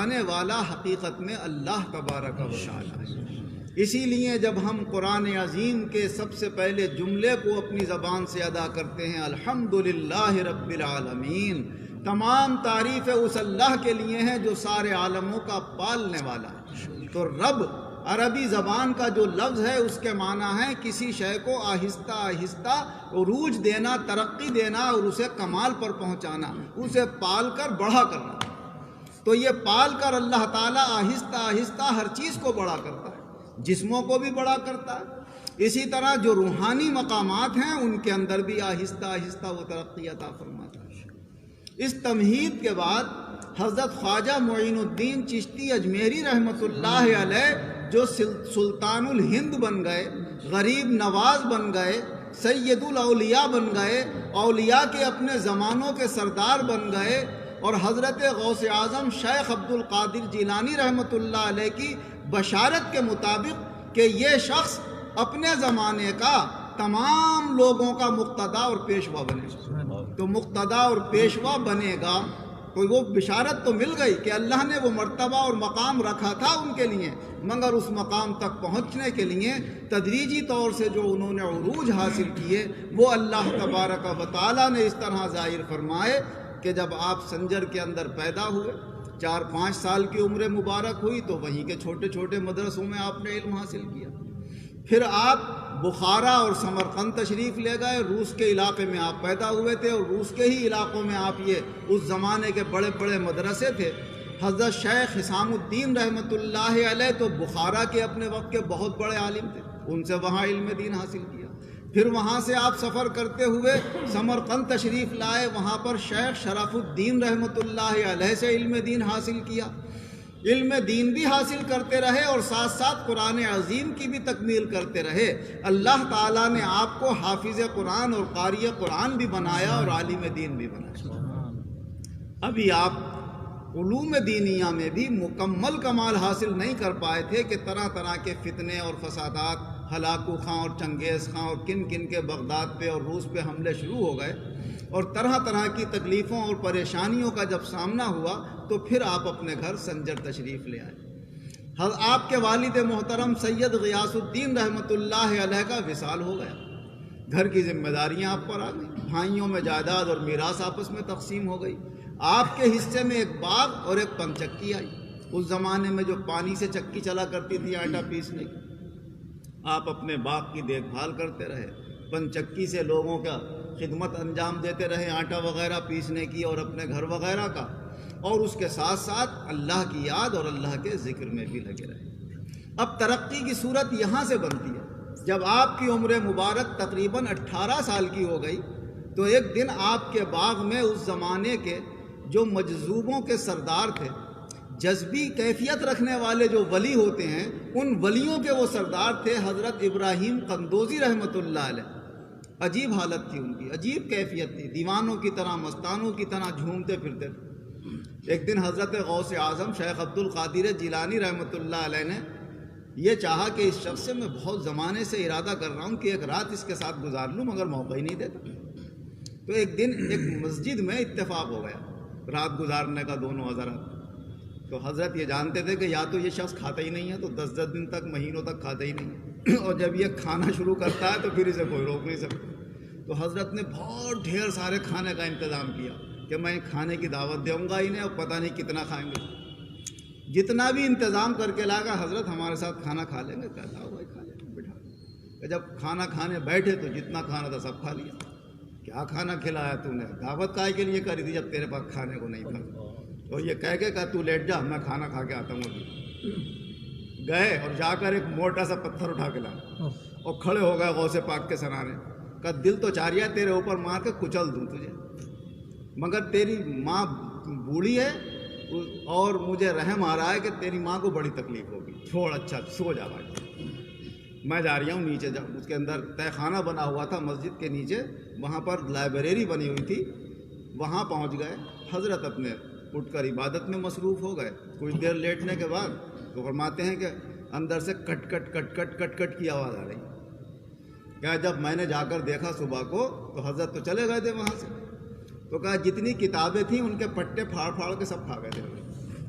پہنچانے والا حقیقت میں اللہ تبارک و تعالی ہے۔ اسی لیے جب ہم قرآن عظیم کے سب سے پہلے جملے کو اپنی زبان سے ادا کرتے ہیں الحمدللہ رب العالمین، تمام تعریفیں اس اللہ کے لیے ہیں جو سارے عالموں کا پالنے والا ہے۔ تو رب عربی زبان کا جو لفظ ہے اس کے معنی ہے کسی شے کو آہستہ آہستہ عروج دینا، ترقی دینا اور اسے کمال پر پہنچانا، اسے پال کر بڑا کرنا۔ تو یہ پال کر اللہ تعالیٰ آہستہ آہستہ ہر چیز کو بڑا کرتا ہے، جسموں کو بھی بڑا کرتا ہے، اسی طرح جو روحانی مقامات ہیں ان کے اندر بھی آہستہ آہستہ وہ ترقی عطا فرماتا ہے۔ اس تمہید کے بعد حضرت خواجہ معین الدین چشتی اجمیری رحمۃ اللہ علیہ جو سلطان الہند بن گئے، غریب نواز بن گئے، سید الاولیاء بن گئے، اولیاء کے اپنے زمانوں کے سردار بن گئے، اور حضرت غوث اعظم شیخ عبد القادر جیلانی رحمۃ اللہ علیہ کی بشارت کے مطابق کہ یہ شخص اپنے زمانے کا تمام لوگوں کا مقتدا اور پیشوا بنے گا، تو مقتدا اور پیشوا بنے گا، تو وہ بشارت تو مل گئی کہ اللہ نے وہ مرتبہ اور مقام رکھا تھا ان کے لیے، مگر اس مقام تک پہنچنے کے لیے تدریجی طور سے جو انہوں نے عروج حاصل کیے وہ اللہ تبارک و تعالیٰ نے اس طرح ظاہر فرمائے کہ جب آپ سنجر کے اندر پیدا ہوئے، 4-5 سال کی عمر مبارک ہوئی تو وہیں کے چھوٹے چھوٹے مدرسوں میں آپ نے علم حاصل کیا۔ پھر آپ بخارا اور سمرقند تشریف لے گئے، روس کے علاقے میں آپ پیدا ہوئے تھے، اور روس کے ہی علاقوں میں آپ یہ اس زمانے کے بڑے بڑے مدرسے تھے۔ حضرت شیخ حسام الدین رحمۃ اللہ علیہ تو بخارا کے اپنے وقت کے بہت بڑے عالم تھے، ان سے وہاں علم دین حاصل کیا۔ پھر وہاں سے آپ سفر کرتے ہوئے سمرقند تشریف لائے، وہاں پر شیخ شرف الدین رحمۃ اللہ علیہ سے علم دین حاصل کیا، علم دین بھی حاصل کرتے رہے اور ساتھ ساتھ قرآن عظیم کی بھی تکمیل کرتے رہے۔ اللہ تعالیٰ نے آپ کو حافظ قرآن اور قاری قرآن بھی بنایا اور عالم دین بھی بنایا۔ ابھی آپ علوم دینیہ میں بھی مکمل کمال حاصل نہیں کر پائے تھے کہ طرح طرح کے فتنے اور فسادات، ہلاکو خاں اور چنگیز خاں اور کن کن کے بغداد پہ اور روس پہ حملے شروع ہو گئے، اور طرح طرح کی تکلیفوں اور پریشانیوں کا جب سامنا ہوا تو پھر آپ اپنے گھر سنجر تشریف لے آئے۔ آپ کے والد محترم سید غیاث الدین رحمۃ اللہ علیہ کا وصال ہو گیا، گھر کی ذمہ داریاں آپ پر آ گئی، بھائیوں میں جائیداد اور میراث آپس میں تقسیم ہو گئی، آپ کے حصے میں ایک باغ اور ایک پنچکی آئی۔ اس زمانے میں جو پانی سے چکی چلا کرتی تھی آٹا پیسنے کی، آپ اپنے باغ کی دیکھ بھال کرتے رہے، پنچکی سے لوگوں کا خدمت انجام دیتے رہے، آٹا وغیرہ پیسنے کی اور اپنے گھر وغیرہ کا، اور اس کے ساتھ ساتھ اللہ کی یاد اور اللہ کے ذکر میں بھی لگے رہے۔ اب ترقی کی صورت یہاں سے بنتی ہے، جب آپ کی عمر مبارک تقریباً 18 سال کی ہو گئی تو ایک دن آپ کے باغ میں اس زمانے کے جو مجذوبوں کے سردار تھے، جذبی کیفیت رکھنے والے جو ولی ہوتے ہیں، ان ولیوں کے وہ سردار تھے حضرت ابراہیم قندوزی رحمۃ اللہ علیہ۔ عجیب حالت تھی ان کی، عجیب کیفیت تھی، دیوانوں کی طرح، مستانوں کی طرح جھومتے پھرتے تھے۔ ایک دن حضرت غوث اعظم شیخ عبد القادر جیلانی رحمۃ اللہ علیہ نے یہ چاہا کہ اس شخص سے میں بہت زمانے سے ارادہ کر رہا ہوں کہ ایک رات اس کے ساتھ گزار لوں، مگر موقع ہی نہیں دیتا۔ تو ایک دن ایک مسجد میں اتفاق ہو گیا رات گزارنے کا دونوں حضرات۔ تو حضرت یہ جانتے تھے کہ یا تو یہ شخص کھاتا ہی نہیں ہے، تو 10 دن تک، مہینوں تک کھاتا ہی نہیں ہے، اور جب یہ کھانا شروع کرتا ہے تو پھر اسے کوئی روک نہیں سکتا۔ تو حضرت نے بہت ڈھیر سارے کھانے کا انتظام کیا کہ میں کھانے کی دعوت دوں گا انہیں، اور پتہ نہیں کتنا کھائیں گے۔ جتنا بھی انتظام کر کے لاگا حضرت ہمارے ساتھ کھانا کھا لیں گے، کہتا ہوا کھا لیں گے، بٹھا۔ جب کھانا کھانے بیٹھے تو جتنا کھانا تھا سب کھا لیا۔ کیا کھانا کھلایا تو نے؟ دعوت کائے کے لیے کری تھی جب تیرے پاس کھانے کو نہیں تھا؟ اور یہ کہہ کے کہا تو لیٹ جا، میں کھانا کھا کے آتا ہوں ابھی۔ گئے اور جا کر ایک موٹا سا پتھر اٹھا کے لایا اور کھڑے ہو گئے غوث پاک کے سرانے۔ کہا دل تو چاہ رہا ہے تیرے اوپر مار کے کچل دوں تجھے، مگر تیری ماں بوڑھی ہے اور مجھے رحم آ رہا ہے کہ تیری ماں کو بڑی تکلیف ہوگی، چھوڑ، اچھا سو جا بھائی، میں جا رہا ہوں نیچے جا۔ اس کے اندر تہہ خانہ بنا ہوا تھا مسجد کے نیچے، وہاں پر لائبریری بنی ہوئی تھی، وہاں پہنچ گئے۔ حضرت اپنے اٹھ کر عبادت میں مصروف ہو گئے۔ کچھ دیر لیٹنے کے بعد تو فرماتے ہیں کہ اندر سے کٹ کٹ کٹ کٹ کٹ کٹ کی آواز آ رہی۔ کیا جب میں نے جا کر دیکھا صبح کو تو حضرت تو چلے گئے تھے وہاں سے، تو کہا جتنی کتابیں تھیں ان کے پٹے پھاڑ پھاڑ کے سب کھا گئے تھے۔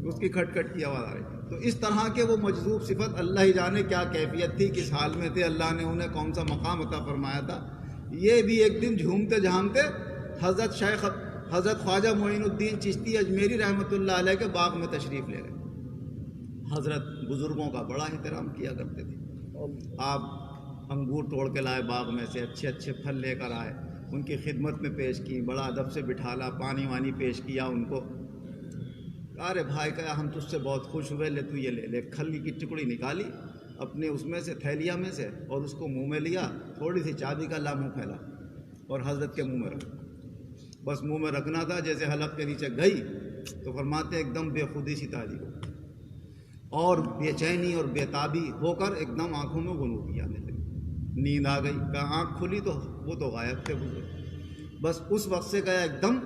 اس کی کھٹ کھٹ کی آواز آ رہی. تو اس طرح کے وہ مجذوب صفت اللہ ہی جانے کیا کیفیت تھی, کس حال میں تھے, اللہ نے انہیں کون سا مقام عطا فرمایا تھا. یہ بھی ایک دن جھومتے جھامتے حضرت خواجہ معین الدین چشتی اجمیری رحمۃ اللہ علیہ کے باغ میں تشریف لے گئے. حضرت بزرگوں کا بڑا احترام کیا کرتے تھے. آپ انگور توڑ کے لائے باغ میں سے, اچھے اچھے پھل لے کر آئے, ان کی خدمت میں پیش کی, بڑا ادب سے بٹھالا, پانی وانی پیش کیا ان کو. ارے بھائی کہا ہم تجھ سے بہت خوش ہوئے, لے تو یہ لے. کھلی کی ٹکڑی نکالی اپنے اس میں سے, تھیلیا میں سے, اور اس کو منہ میں لیا, تھوڑی سی چابی کا منہ پھیلا اور حضرت کے منہ میں رکھا. بس منہ میں رکھنا تھا, جیسے حلق کے نیچے گئی تو فرماتے ایک دم بے خودی سی تاری ہو اور بے چینی اور بے تابی ہو کر ایک دم آنکھوں میں غنودی آنے لگی. نیند آ گئی. کہا آنکھ کھلی تو وہ تو غائب تھے بزرگ. بس اس وقت سے گیا ایک دم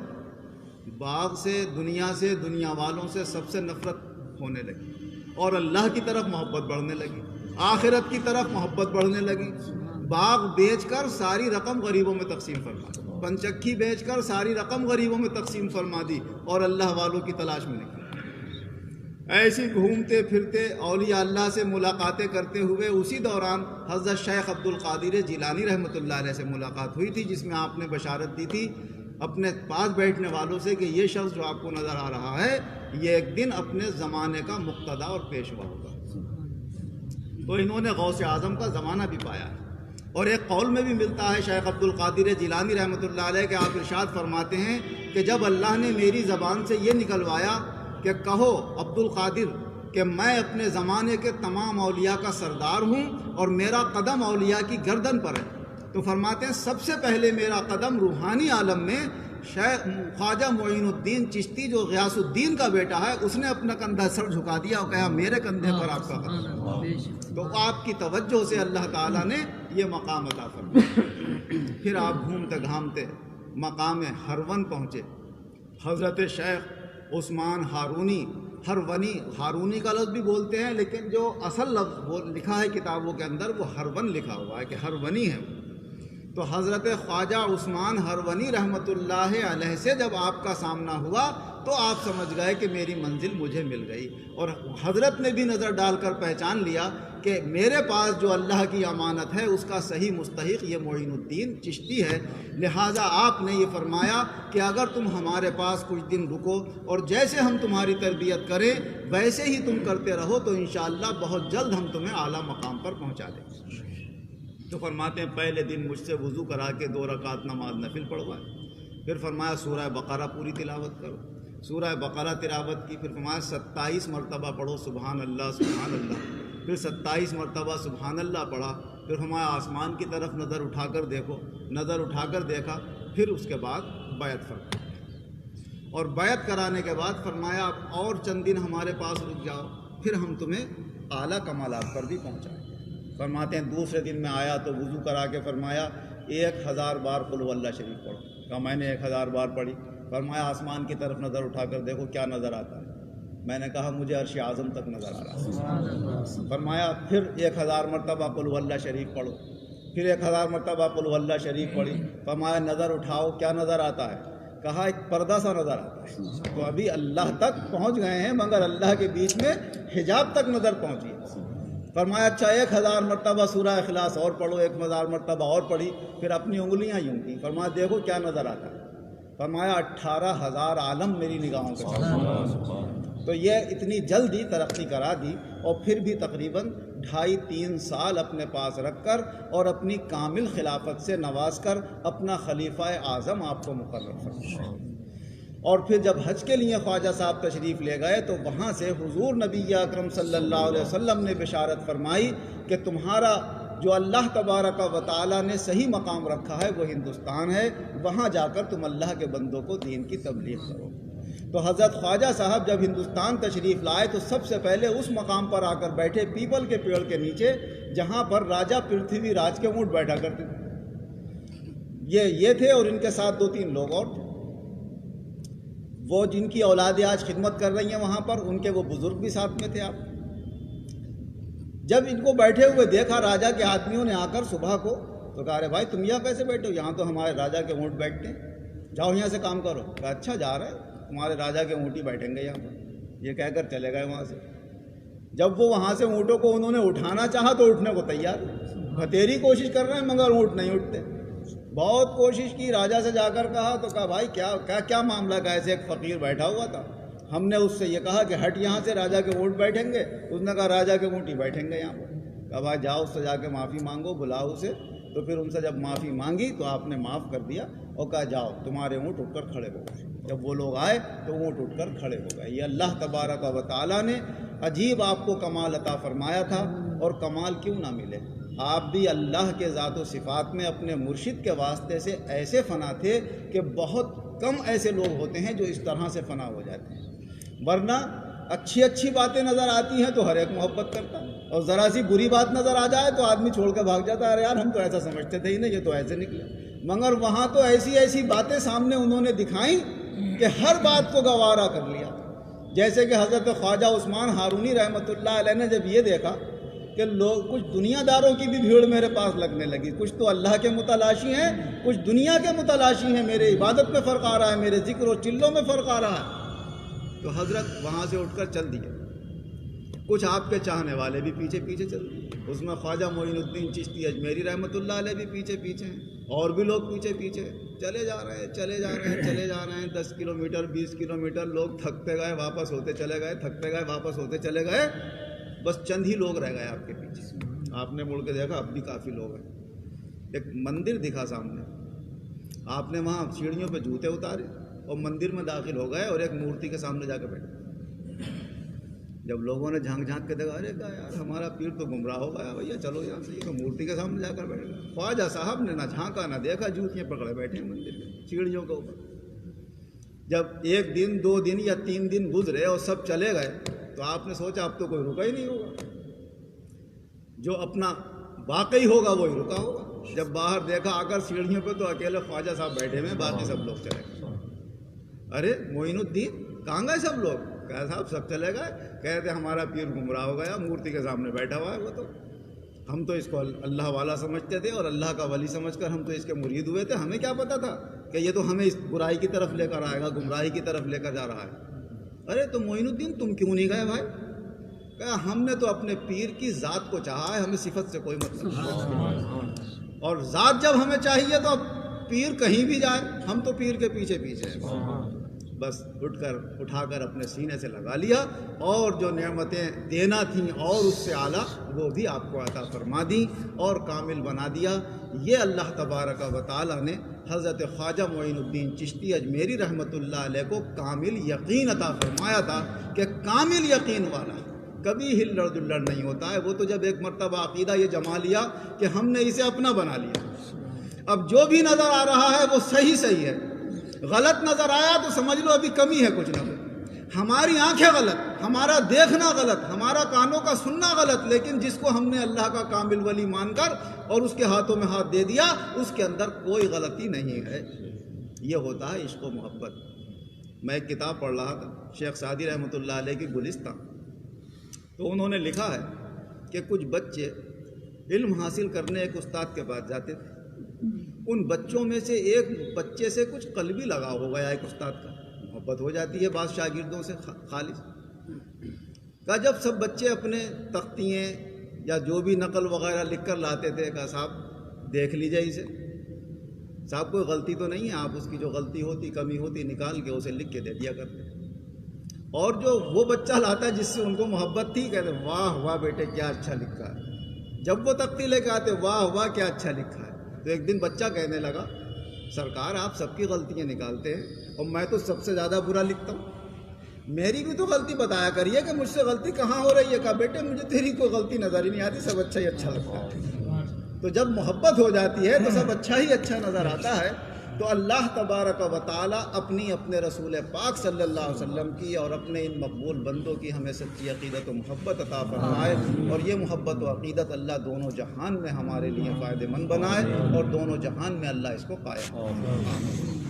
باغ سے, دنیا والوں سے سب سے نفرت ہونے لگی, اور اللہ کی طرف محبت بڑھنے لگی, آخرت کی طرف محبت بڑھنے لگی. باغ بیچ کر ساری رقم غریبوں میں تقسیم فرما دی, پنچکھی بیچ کر ساری رقم غریبوں میں تقسیم فرما دی, اور اللہ والوں کی تلاش میں نکلی. ایسی گھومتے پھرتے اولیاء اللہ سے ملاقاتیں کرتے ہوئے اسی دوران حضرت شیخ عبد القادر جیلانی رحمۃ اللہ علیہ سے ملاقات ہوئی تھی, جس میں آپ نے بشارت دی تھی اپنے پاس بیٹھنے والوں سے کہ یہ شخص جو آپ کو نظر آ رہا ہے یہ ایک دن اپنے زمانے کا مقتدا اور پیشوا ہوگا. تو انہوں نے غوث اعظم کا زمانہ بھی پایا ہے. اور ایک قول میں بھی ملتا ہے شیخ عبد القادر جیلانی رحمۃ اللہ علیہ کے, آپ ارشاد فرماتے ہیں کہ جب اللہ نے میری زبان سے یہ نکلوایا کہ کہو عبد القادر کہ میں اپنے زمانے کے تمام اولیاء کا سردار ہوں اور میرا قدم اولیاء کی گردن پر ہے, تو فرماتے ہیں سب سے پہلے میرا قدم روحانی عالم میں شیخ خواجہ معین الدین چشتی جو غیاث الدین کا بیٹا ہے, اس نے اپنا کندھا سر جھکا دیا اور کہا میرے کندھے پر آپ کا قدم. تو آپ کی توجہ سے اللہ تعالیٰ نے یہ مقام عطا فرمایا. پھر آپ گھومتے گھامتے مقام ہرون پہنچے. حضرت شیخ عثمان ہارونی کا لفظ بھی بولتے ہیں, لیکن جو اصل لفظ لکھا ہے کتابوں کے اندر وہ ہرون لکھا ہوا ہے کہ ہرونی ہے. تو حضرت خواجہ عثمان ہرونی رحمۃ اللہ علیہ سے جب آپ کا سامنا ہوا تو آپ سمجھ گئے کہ میری منزل مجھے مل گئی, اور حضرت نے بھی نظر ڈال کر پہچان لیا کہ میرے پاس جو اللہ کی امانت ہے اس کا صحیح مستحق یہ معین الدین چشتی ہے. لہٰذا آپ نے یہ فرمایا کہ اگر تم ہمارے پاس کچھ دن رکو اور جیسے ہم تمہاری تربیت کریں ویسے ہی تم کرتے رہو تو انشاءاللہ بہت جلد ہم تمہیں اعلیٰ مقام پر پہنچا دیں گے. تو فرماتے ہیں پہلے دن مجھ سے وضو کرا کے 2 رکعت نماز نفل پڑھوائے. پھر فرمایا سورہ بقرہ پوری تلاوت کرو. سورہ بقرہ تلاوت کی. پھر فرمایا 27 مرتبہ پڑھو سبحان اللہ سبحان اللہ. پھر 27 مرتبہ سبحان اللہ پڑھا. پھر فرمایا آسمان کی طرف نظر اٹھا کر دیکھو. نظر اٹھا کر دیکھا. پھر اس کے بعد بیعت فرمایا, اور بیعت کرانے کے بعد فرمایا اور چند دن ہمارے پاس رک جاؤ, پھر ہم تمہیں اعلیٰ کمالات پر بھی پہنچائیں. فرماتے ہیں دوسرے دن میں آیا تو وضو کرا کے فرمایا 1000 بار قل هو اللہ شریف پڑھو. کہا میں نے 1000 بار پڑھی. فرمایا آسمان کی طرف نظر اٹھا کر دیکھو کیا نظر آتا ہے. میں نے کہا مجھے عرش اعظم تک نظر آ رہا ہے. فرمایا پھر 1000 مرتبہ قل هو اللہ شریف پڑھو. پھر 1000 مرتبہ قل هو اللہ شریف پڑھی. فرمایا نظر اٹھاؤ کیا نظر آتا ہے. کہا ایک پردہ سا نظر آتا ہے. تو ابھی اللہ تک پہنچ گئے ہیں مگر اللہ کے بیچ میں حجاب تک نظر پہنچی ہے. فرمایا اچھا 1000 مرتبہ سورہ اخلاص اور پڑھو. 1000 مرتبہ اور پڑھی. پھر اپنی انگلیاں یوں کی. فرمایا دیکھو کیا نظر آتا ہے. فرمایا 18000 عالم میری نگاہوں کے سامنے. تو یہ اتنی جلدی ترقی کرا دی, اور پھر بھی تقریباً 2.5-3 سال اپنے پاس رکھ کر اور اپنی کامل خلافت سے نواز کر اپنا خلیفہ اعظم آپ کو مقرر فرمایا. اور پھر جب حج کے لیے خواجہ صاحب تشریف لے گئے تو وہاں سے حضور نبی اکرم صلی اللہ علیہ وسلم نے بشارت فرمائی کہ تمہارا جو اللہ تبارک و تعالیٰ نے صحیح مقام رکھا ہے وہ ہندوستان ہے, وہاں جا کر تم اللہ کے بندوں کو دین کی تبلیغ کرو. تو حضرت خواجہ صاحب جب ہندوستان تشریف لائے تو سب سے پہلے اس مقام پر آ کر بیٹھے پیپل کے پیڑ کے نیچے جہاں پر راجہ پرتھوی راج کے اونٹ بیٹھا کرتے تھے. یہ تھے اور ان کے ساتھ 2-3 لوگ اور تھے. وہ جن کی اولادیں آج خدمت کر رہی ہیں وہاں پر, ان کے وہ بزرگ بھی ساتھ میں تھے. آپ جب ان کو بیٹھے ہوئے دیکھا راجہ کے آدمیوں نے آ کر صبح کو, تو کہا ارے بھائی تم یہاں کیسے بیٹھے ہو؟ یہاں تو ہمارے راجہ کے اونٹ بیٹھتے ہیں, جاؤ یہاں سے کام کرو. کہا اچھا جا رہے ہیں, تمہارے راجہ کے اونٹ ہی بیٹھیں گے یہاں پر. یہ کہہ کر چلے گئے وہاں سے۔ جب وہ وہاں سے اونٹوں کو انہوں نے اٹھانا چاہا تو اٹھنے کو تیار، بتیری کوشش کر رہے ہیں مگر اونٹ نہیں اٹھتے۔ بہت کوشش کی، راجا سے جا کر کہا تو کہا بھائی کیا معاملہ کا، ایسے ایک فقیر بیٹھا ہوا تھا، ہم نے اس سے یہ کہا کہ ہٹ یہاں سے، راجا کے اونٹ بیٹھیں گے، اس نے کہا راجا کے اونٹ ہی بیٹھیں گے یہاں پر۔ کہا بھائی جاؤ اس سے جا کے معافی مانگو، بلاؤ اسے۔ تو پھر ان سے جب معافی مانگی تو آپ نے معاف کر دیا اور کہا جاؤ تمہارے اونٹ اٹھ کر کھڑے ہو گئے۔ جب وہ لوگ آئے تو اونٹ اٹھ کر کھڑے ہو گئے۔ یہ اللہ تبارک و تعالیٰ نے عجیب آپ کو کمال عطا فرمایا تھا، اور کمال کیوں نہ ملے، آپ بھی اللہ کے ذات و صفات میں اپنے مرشد کے واسطے سے ایسے فنا تھے کہ بہت کم ایسے لوگ ہوتے ہیں جو اس طرح سے فنا ہو جاتے ہیں، ورنہ اچھی باتیں نظر آتی ہیں تو ہر ایک محبت کرتا ہے، اور ذرا سی بری بات نظر آ جائے تو آدمی چھوڑ کے بھاگ جاتا ہے، ارے یار ہم تو ایسا سمجھتے تھے ہی نہیں، یہ تو ایسے نکلے۔ مگر وہاں تو ایسی باتیں سامنے انہوں نے دکھائیں کہ ہر بات کو گوارا کر لیا۔ جیسے کہ حضرت خواجہ عثمان ہارونی رحمۃ اللہ علیہ نے جب یہ دیکھا کہ لوگ کچھ دنیا داروں کی بھی بھیڑ میرے پاس لگنے لگی، کچھ تو اللہ کے متلاشی ہیں، کچھ دنیا کے متلاشی ہیں، میرے عبادت میں فرق آ رہا ہے، میرے ذکر و چلوں میں فرق آ رہا ہے، تو حضرت وہاں سے اٹھ کر چل دیے۔ کچھ آپ کے چاہنے والے بھی پیچھے چل دیے، اس میں خواجہ معین الدین چشتی اجمیری رحمۃ اللہ علیہ بھی پیچھے ہیں، اور بھی لوگ پیچھے چلے جا رہے ہیں 10 کلومیٹر 20 کلومیٹر، لوگ تھکتے گئے واپس ہوتے چلے گئے، بس چند ہی لوگ رہ گئے آپ کے پیچھے۔ آپ نے مڑ کے دیکھا اب بھی کافی لوگ ہیں۔ ایک مندر دکھا سامنے، آپ نے وہاں سیڑھیوں پہ جوتے اتارے اور مندر میں داخل ہو گئے اور ایک مورتی کے سامنے جا کے بیٹھے۔ جب لوگوں نے جھانک کے دیکھا، ارے کہا یار ہمارا پیر تو گمراہ ہو گیا بھیا، چلو یہاں سے، یہ تو مورتی کے سامنے جا کر بیٹھ گئے۔ خواجہ صاحب نے نہ جھانکا نہ دیکھا، جوتیاں پکڑے بیٹھے ہیں مندر کے سیڑھیوں کے اوپر۔ جب 1 دن 2 دن یا 3 دن گزرے اور سب چلے گئے تو آپ نے سوچا اب تو کوئی رکا ہی نہیں ہوگا، جو اپنا واقعی ہوگا وہی رکا ہوگا۔ جب باہر دیکھا آ کر سیڑھیوں پہ تو اکیلے خواجہ صاحب بیٹھے ہوئے، باقی سب لوگ چلے گئے۔ ارے معین الدین کہاں گئے سب لوگ؟ کہا صاحب سب چلے گئے، کہتے ہمارا پیر گمراہ ہو گیا، مورتی کے سامنے بیٹھا ہوا ہے وہ، تو ہم تو اس کو اللہ والا سمجھتے تھے اور اللہ کا ولی سمجھ کر ہم تو اس کے مرید ہوئے تھے، ہمیں کیا پتا تھا کہ یہ تو ہمیں اس برائی کی طرف لے کر آئے گا، گمراہی کی طرف لے کر جا رہا ہے۔ ارے تو معین الدین تم کیوں نہیں گئے بھائی؟ کہا ہم نے تو اپنے پیر کی ذات کو چاہا ہے، ہمیں صفت سے کوئی مطلب نہیں، اور ذات جب ہمیں چاہیے تو اب پیر کہیں بھی جائے ہم تو پیر کے پیچھے ہیں۔ بس اٹھا کر اپنے سینے سے لگا لیا، اور جو نعمتیں دینا تھیں اور اس سے اعلیٰ وہ بھی آپ کو عطا فرما دی اور کامل بنا دیا۔ یہ اللہ تبارک و تعالیٰ نے حضرت خواجہ معین الدین چشتی اجمیری رحمۃ اللہ علیہ کو کامل یقین عطا فرمایا تھا کہ کامل یقین والا کبھی ہلڑ دلڑ نہیں ہوتا ہے۔ وہ تو جب ایک مرتبہ عقیدہ یہ جما لیا کہ ہم نے اسے اپنا بنا لیا، اب جو بھی نظر آ رہا ہے وہ صحیح ہے، غلط نظر آیا تو سمجھ لو ابھی کمی ہے کچھ نہ کچھ، ہماری آنکھیں غلط، ہمارا دیکھنا غلط، ہمارا کانوں کا سننا غلط، لیکن جس کو ہم نے اللہ کا کامل ولی مان کر اور اس کے ہاتھوں میں ہاتھ دے دیا اس کے اندر کوئی غلطی نہیں ہے۔ یہ ہوتا ہے عشق و محبت۔ میں ایک کتاب پڑھ رہا تھا شیخ سعدی رحمۃ اللہ علیہ کی گلستان، تو انہوں نے لکھا ہے کہ کچھ بچے علم حاصل کرنے ایک استاد کے پاس جاتے تھے، ان بچوں میں سے ایک بچے سے کچھ قلبی لگاؤ ہو گیا، ایک استاد کا محبت ہو جاتی ہے بعض شاگردوں سے خالص کا۔ جب سب بچے اپنے تختیاں یا جو بھی نقل وغیرہ لکھ کر لاتے تھے، کہا صاحب دیکھ لیجئے اسے، صاحب کوئی غلطی تو نہیں ہے، آپ اس کی جو غلطی ہوتی کمی ہوتی نکال کے اسے لکھ کے دے دیا کرتے۔ اور جو وہ بچہ لاتا ہے جس سے ان کو محبت تھی، کہتے واہ واہ بیٹے کیا اچھا لکھا ہے۔ جب وہ تختی لے کے آتے واہ واہ کیا اچھا لکھا ہے، تو ایک دن بچہ کہنے لگا سرکار آپ سب کی غلطیاں نکالتے ہیں اور میں تو سب سے زیادہ برا لکھتا ہوں، میری بھی تو غلطی بتایا کریے کہ مجھ سے غلطی کہاں ہو رہی ہے۔ کہا بیٹے مجھے تیری کوئی غلطی نظر ہی نہیں آتی، سب اچھا ہی اچھا لگتا ہے۔ تو جب محبت ہو جاتی ہے تو سب اچھا ہی اچھا نظر آتا ہے۔ تو اللہ تبارک و تعالیٰ اپنے رسول پاک صلی اللہ علیہ وسلم کی اور اپنے ان مقبول بندوں کی ہمیں سچی عقیدت و محبت عطا فرمائے، اور یہ محبت و عقیدت اللہ دونوں جہان میں ہمارے لیے فائدہ مند بنائے، اور دونوں جہان میں اللہ اس کو قائم